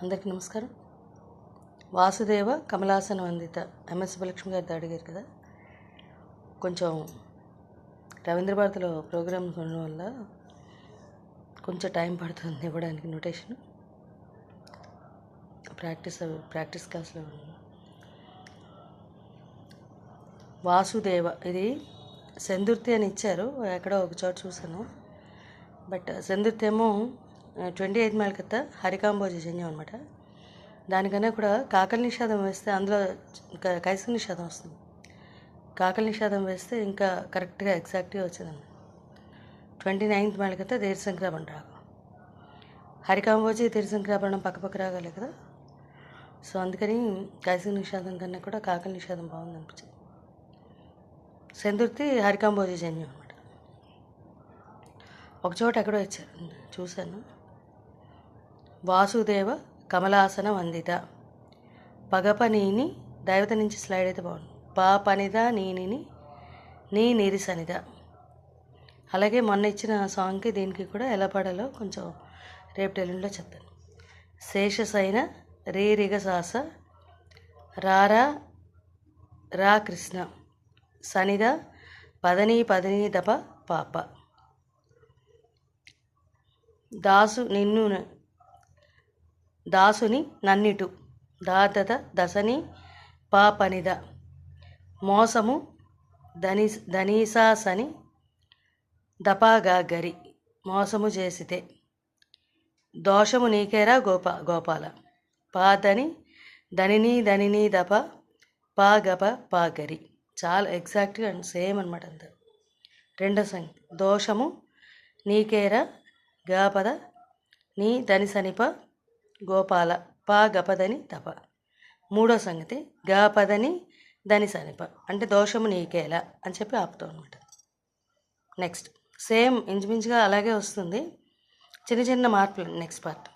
అందరికీ నమస్కారం. వాసుదేవ కమలాసన వందిత ఎంఎస్ సుబ్బలక్ష్మి గారితో అడిగారు కదా. కొంచెం రవీంద్ర భారతిలో ప్రోగ్రామ్స్ ఉండడం వల్ల కొంచెం టైం పడుతుంది ఇవ్వడానికి నోటేషన్. ప్రాక్టీస్ క్లాస్లో వాసుదేవ ఇది సెందుర్తి అని ఇచ్చారు, ఎక్కడో ఒక చోట చూసాను. బట్ సెందుర్తి ఏమో 28 మేళకత్తా హరికాంబోజి జన్యం అనమాట. దానికన్నా కూడా కాకల నిషాదం వేస్తే అందులో కైసక నిషాదం వస్తుంది. కాకల నిషాదం వేస్తే ఇంకా కరెక్ట్గా ఎగ్జాక్ట్గా వచ్చేదన్నమాట. 29th మేళకత్తా దీర్ఘశంకరాభరణం రాగం. హరికాంబోజి దీర్ఘశంకరాభరణం పక్క రాగాలి కదా. సో అందుకని కైసక నిషాదం కన్నా కూడా కాకల నిషాదం బాగుంది అనిపించింది. సెందుర్తి హరికాంబోజి జన్యం అనమాట. ఒకచోట ఎక్కడో ఇచ్చారు, చూశాను. వాసుదేవ కమలాసన వందిత పగపనీని దైవత నుంచి స్లైడ్ అయితే బాగుంది. పనిద నీనిని నీ నిరిసనిద. అలాగే మొన్న ఇచ్చిన సాంగ్కి దీనికి కూడా ఎలా పాడాలో కొంచెం రేపు టెలింగ్లో చెప్తాను. శేషసైన రిగ సాస రారా రా కృష్ణ సనిద పదని దప పాప దాసుని నన్నిటు దాదత దశని పాపనిద మోసము ధనీసాసని దపాగాగరి మోసము చేసితే దోషము నీకేరా గోపాల పాదని ధనిని దప పాగప పాగరి. చాలా ఎగ్జాక్ట్గా సేమ్ అనమాట. అంతా రెండో సంగతి దోషము నీకేరా గాపద నీ ధని సనిప గోపాల పా గపదని తప. మూడో సంగతి గాపదని ధని సనిప అంటే దోషము నీకేలా అని చెప్పి ఆపుతాం అనమాట. నెక్స్ట్ సేమ్ ఇంచుమించుగా అలాగే వస్తుంది, చిన్న చిన్న మార్పులు. Next part